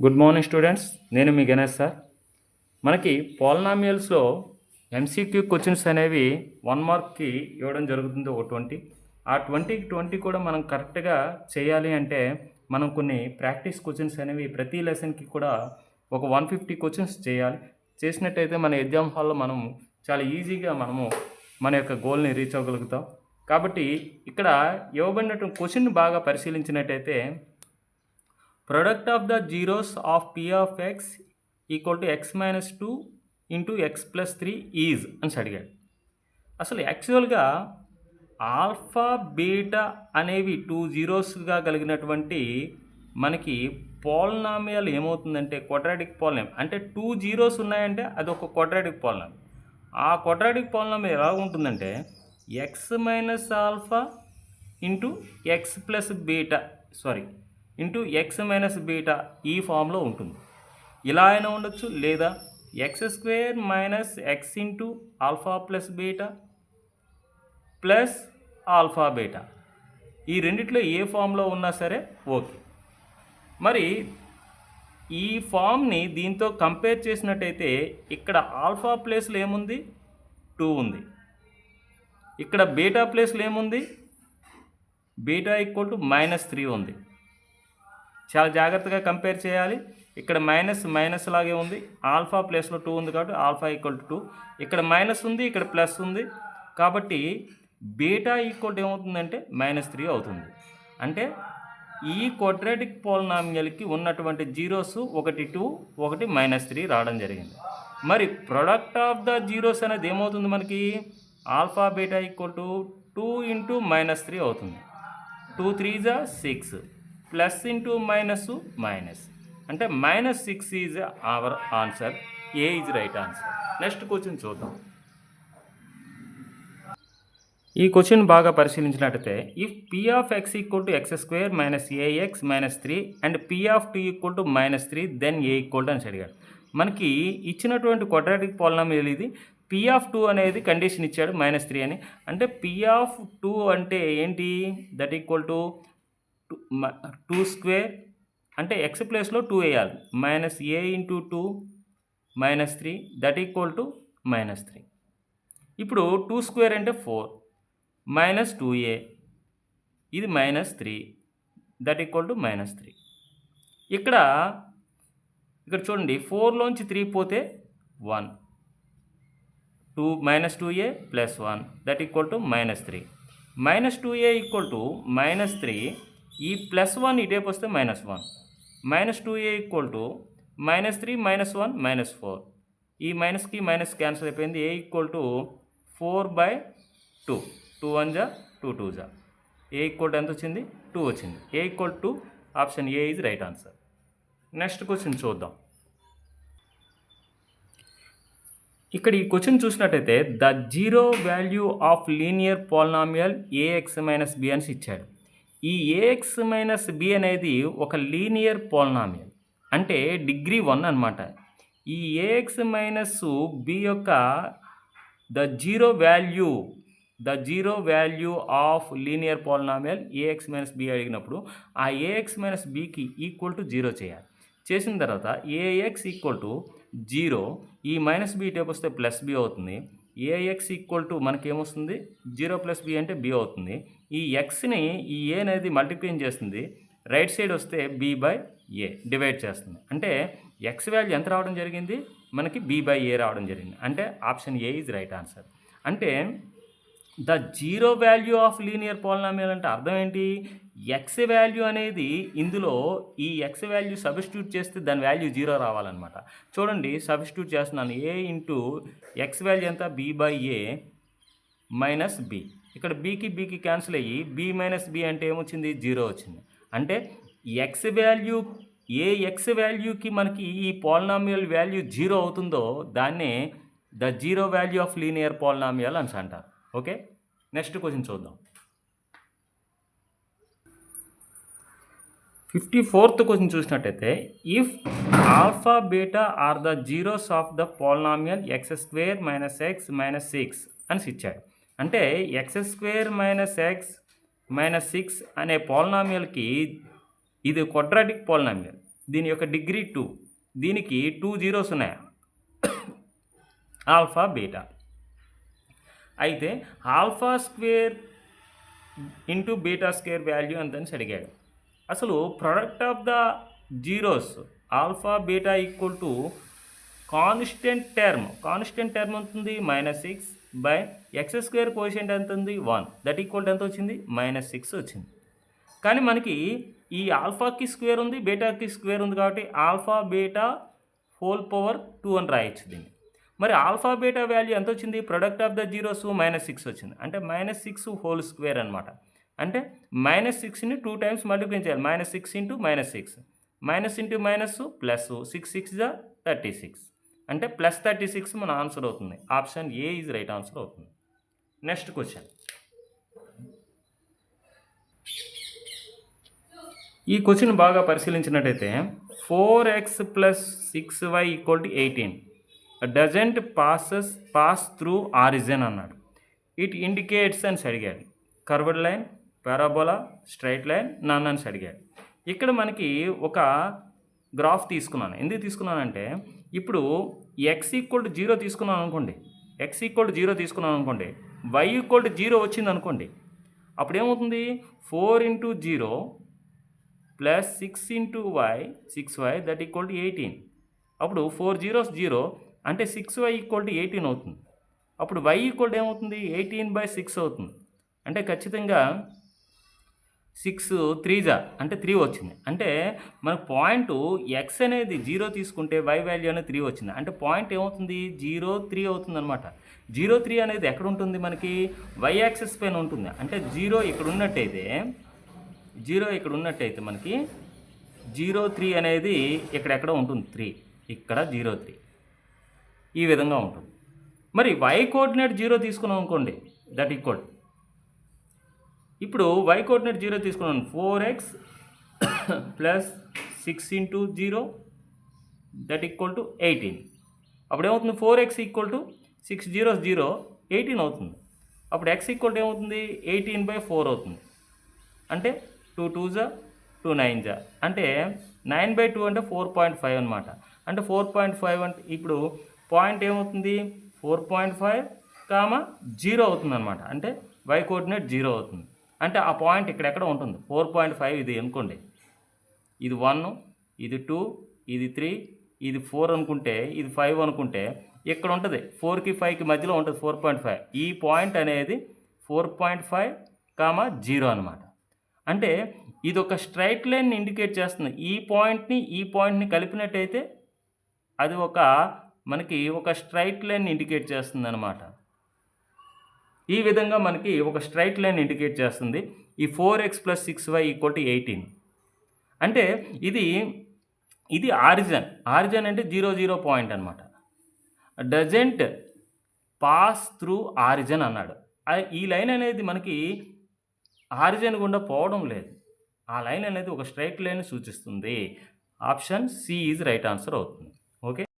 Good morning students, నేను మీ Ganesh sir. మనకి పాలినామియల్స్లో MCQ questions అనేవి 1 మార్క్కి ఇవ్వడం జరుగుతుంది. ఒక 20 ఆ 20కి 20 కూడా మనం కరెక్ట్గా చేయాలి అంటే మనం కొన్ని ప్రాక్టీస్ క్వశ్చన్స్ అనేవి ప్రతి లెసన్కి కూడా ఒక 150 క్వశ్చన్స్ చేయాలి. చేసినట్టయితే మన ఎగ్జామ్ హాల్లో మనం చాలా ఈజీగా మన యొక్క గోల్ని రీచ్ అవ్వగలుగుతాం. కాబట్టి ఇక్కడ ఇవ్వబడినటువంటి క్వశ్చన్ బాగా పరిశీలించినట్టయితే product of the zeros of p of x equal to x minus 2 into X plus 3 is అని అడిగాడు. అసలు యాక్చువల్గా ఆల్ఫా బీటా అనేవి 2 జీరోస్గా కలిగినటువంటి మనకి పాలినామియల్ ఏమవుతుందంటే క్వాడ్రాటిక్ పాలినామియల్. అంటే 2 జీరోస్ ఉన్నాయంటే అది ఒక క్వాడ్రాటిక్ పాలినామియల్. ఆ క్వాడ్రాటిక్ పాలినామియల్ ఎలా ఉంటుందంటే X minus alpha into X plus beta into X minus beta ఈ ఫామ్లో ఉంటుంది. ఇలా అయినా ఉండొచ్చు, లేదా X square minus X into alpha plus beta plus alpha beta, ఈ రెండిట్లో ఏ ఫామ్లో ఉన్నా సరే ఓకే. మరి ఈ ఫామ్ని దీంతో కంపేర్ చేసినట్టయితే ఇక్కడ ఆల్ఫా ప్లేస్లో ఏముంది? 2 ఉంది. ఇక్కడ బీటా ప్లేస్లో ఏముంది? బీటా ఈక్వల్ టు -3 ఉంది. చాలా జాగ్రత్తగా కంపేర్ చేయాలి. ఇక్కడ మైనస్ లాగే ఉంది. ఆల్ఫా ప్లేస్లో 2 ఉంది కాబట్టి ఆల్ఫా ఈక్వల్ టు 2. ఇక్కడ మైనస్ ఉంది, ఇక్కడ ప్లస్ ఉంది. కాబట్టి బీటా ఈక్వల్ టు ఏమవుతుందంటే -3 అవుతుంది. అంటే ఈ క్వాడ్రాటిక్ పాలినామియల్కి ఉన్నటువంటి జీరోస్ ఒకటి 2, ఒకటి -3 రావడం జరిగింది. మరి ప్రొడక్ట్ ఆఫ్ ద జీరోస్ అనేది ఏమవుతుంది? మనకి alpha beta equal to 2 into -3 అవుతుంది. 2 3 6 ప్లస్ ఇంటూ మైనస్ అంటే -6 is our answer. A is right answer. Next question చూద్దాం. ఈ క్వశ్చన్ బాగా పరిశీలించినట్టయితే if p of x equal to X square minus A X minus 3 and p of 2 equal to -3 then A equal to అని అడిగాడు. మనకి ఇచ్చినటువంటి quadratic polynomial ఇది. p of 2 అనేది కండిషన్ ఇచ్చాడు -3 అని. అంటే p ఆఫ్ 2 అంటే ఏంటి? దట్ ఈక్వల్ టు 2 స్క్వేర్ అంటే ఎక్స్ ప్లేస్లో 2 వేయాలి. -a into 2 -3 that equal to -3. ఇప్పుడు 2 స్క్వేర్ అంటే 4 -2a ఇది -3 దట్ ఈక్వల్ టు -3. ఇక్కడ చూడండి, 4లోంచి 3 పోతే 1, -2a plus 1 that equal to -3. -2a equal to -3. ఈ +1 ఇటేపు వస్తే -1. -2a equal to -3 -1 -4. ఈ మైనస్కి మైనస్ క్యాన్సిల్ అయిపోయింది. a equal to 4/2. 2 1 జా 2 2 జా. ఏ ఈక్వల్ టు ఎంత వచ్చింది? 2 వచ్చింది. A equal to option A is right answer. Next question చూద్దాం. ఇక్కడ ఈ క్వశ్చన్ చూసినట్టయితే the zero value of linear polynomial AX minus B అని ఇచ్చాడు. ఈ ఏఎక్స్ మైనస్ బి అనేది ఒక లీనియర్ పాలినామియల్, అంటే డిగ్రీ 1 అనమాట. ఈ ఏఎక్స్ మైనస్ బి యొక్క the zero value of linear polynomial AX minus b అడిగినప్పుడు ఆ ఏఎక్స్ మైనస్ బికి ఈక్వల్ టు 0 చేయాలి. చేసిన తర్వాత ఏఎక్స్ ఈక్వల్ టు 0, ఈ -b టేపు వస్తే +b అవుతుంది. ఏఎక్స్ ఈక్వల్ టు మనకేమొస్తుంది? 0 + b అంటే b అవుతుంది. ఈ ఎక్స్ని ఈ ఏ అనేది మల్టిప్లై చేస్తుంది. రైట్ సైడ్ వస్తే b/a డివైడ్ చేస్తుంది. అంటే ఎక్స్ వాల్యూ ఎంత రావడం జరిగింది? మనకి b/a రావడం జరిగింది. అంటే option A is right answer. అంటే the zero value of linear polynomial అంటే అర్థం ఏంటి? ఎక్స్ వాల్యూ అనేది ఇందులో ఈ ఎక్స్ వాల్యూ సబ్స్టిట్యూట్ చేస్తే దాని వాల్యూ 0 రావాలన్నమాట. చూడండి, సబ్స్టిట్యూట్ చేస్తున్నాను. ఏ ఇంటూ ఎక్స్ వాల్యూ ఎంత? b/a minus b. ఇక్కడ బీకి క్యాన్సిల్ అయ్యి b-b అంటే ఏమొచ్చింది? 0 వచ్చింది. అంటే ఎక్స్ వాల్యూకి మనకి ఈ పాలినామియల్ వాల్యూ 0 అవుతుందో దాన్నే the zero value of linear polynomial అని అంటారు. ఓకే, నెక్స్ట్ క్వశ్చన్ చూద్దాం. 54th క్వశ్చన్ చూసినట్టయితే if alpha beta are the zeros of the polynomial x square minus x minus 6 అని ఇచ్చాడు. అంటే ఎక్స్ స్క్వేర్ మైనస్ ఎక్స్ -6 అనే పాలినామియల్కి ఇది క్వాడ్రాటిక్ పాలినామియల్. దీని యొక్క డిగ్రీ 2, దీనికి 2 జీరోస్ ఉన్నాయి, ఆల్ఫా బీటా. అయితే alpha square into beta square value ఎంతని అడిగాడు. అసలు product of the zeros alpha beta equal to constant term అవుతుంది -6 బై ఎక్స్ స్క్వేర్ కోషియంట్ ఎంత ఉంది 1, దట్ ఈక్వల్ ఎంత వచ్చింది -6 వచ్చింది. కానీ మనకి ఈ ఆల్ఫాకి స్క్వేర్ ఉంది, బీటాకి స్క్వేర్ ఉంది, కాబట్టి ఆల్ఫా బీటా హోల్ పవర్ 2 అని రాయొచ్చు దీన్ని. మరి ఆల్ఫా బీటా వాల్యూ ఎంత వచ్చింది, ప్రొడక్ట్ ఆఫ్ ద జీరోస్ -6 వచ్చింది, అంటే -6 హోల్ స్క్వేర్ అనమాట. అంటే -6ని 2 టైమ్స్ మల్టిప్లై చేయాలి, -6 into -6, minus into minus plus, 6 6 జా 36, అంటే +36 మన ఆన్సర్ అవుతుంది. Option A is right answer అవుతుంది. Next question. ఈ క్వశ్చన్ బాగా పరిశీలించినట్టయితే 4x + 6y = 18 doesn't pass through origin అన్నాడు. ఇట్ ఇండికేట్స్ అని అడిగాడు. Curved line, parabola, straight line, none అని అడిగాడు. ఇక్కడ మనకి ఒక గ్రాఫ్ తీసుకున్నాను. ఎందుకు తీసుకున్నానంటే ఇప్పుడు x = 0 తీసుకున్నాను అనుకోండి, y = 0 వచ్చింది అనుకోండి, అప్పుడు ఏమవుతుంది 4 × 0 + 6 × y 6y that equal to 18. అప్పుడు 4 zeros 0 అంటే 6y = 18 అవుతుంది. అప్పుడు y = ఏమవుతుంది 18/6 అవుతుంది. అంటే ఖచ్చితంగా 6 3 జా అంటే 3 వచ్చింది. అంటే మన పాయింట్ x అనేది 0 తీసుకుంటే y వాల్యూ అనేది 3 వచ్చింది. అంటే పాయింట్ ఏమవుతుంది 0 3 అవుతుంది అనమాట. 0 3 అనేది ఎక్కడ ఉంటుంది, మనకి y యాక్సిస్ పైన ఉంటుంది. అంటే 0 ఇక్కడ ఉన్నట్టయితే మనకి 0 3 అనేది ఇక్కడెక్కడ ఉంటుంది, 3 ఇక్కడ 0 3 ఈ విధంగా ఉంటుంది. మరి y కోఆర్డినేట్ 0 తీసుకున్నాం అనుకోండి, దట్ ఈక్వల్ ఇప్పుడు y కోఆర్డినేట్ 0 తీసుకున్నాను, 4x + 6 × 0 దట్ ఈక్వల్ టు 18. అప్పుడు ఏమవుతుంది 4x = 6 zeros 0 18 అవుతుంది. అప్పుడు x = ఏమవుతుంది 18/4 అవుతుంది. అంటే 2 2 జా 2 9 జా అంటే 9/2 అంటే 4.5 అనమాట. అంటే 4.5 అంటే ఇప్పుడు పాయింట్ ఏమవుతుంది 4.5, 0 అవుతుంది అనమాట. అంటే y కోఆర్డినేట్ 0 అవుతుంది. అంటే ఆ పాయింట్ ఇక్కడెక్కడ ఉంటుంది 4.5 ఇది అనుకోండి, ఇది 1, ఇది 2, ఇది 3, ఇది 4 అనుకుంటే, ఇది 5 అనుకుంటే ఇక్కడ ఉంటుంది 4కి 5కి మధ్యలో ఉంటుంది 4.5. ఈ పాయింట్ అనేది 4.5, 0 అనమాట. అంటే ఇది ఒక స్ట్రైట్ లైన్ ఇండికేట్ చేస్తుంది. ఈ పాయింట్ని కలిపినట్టయితే అది మనకి ఒక స్ట్రైట్ లైన్ ఇండికేట్ చేస్తుంది అనమాట. ఈ విధంగా మనకి ఒక స్ట్రైట్ లైన్ ఇండికేట్ చేస్తుంది. ఈ 4x + 6y = 18. అంటే ఇది ఆరిజిన్ అంటే 0 0 పాయింట్ అనమాట. డజంట్ పాస్ త్రూ ఆరిజిన్ అన్నాడు. ఈ లైన్ అనేది మనకి ఆరిజిన్ గుండా పోవడం లేదు. ఆ లైన్ అనేది ఒక స్ట్రైట్ లైన్ సూచిస్తుంది. Option C is right answer అవుతుంది. ఓకే.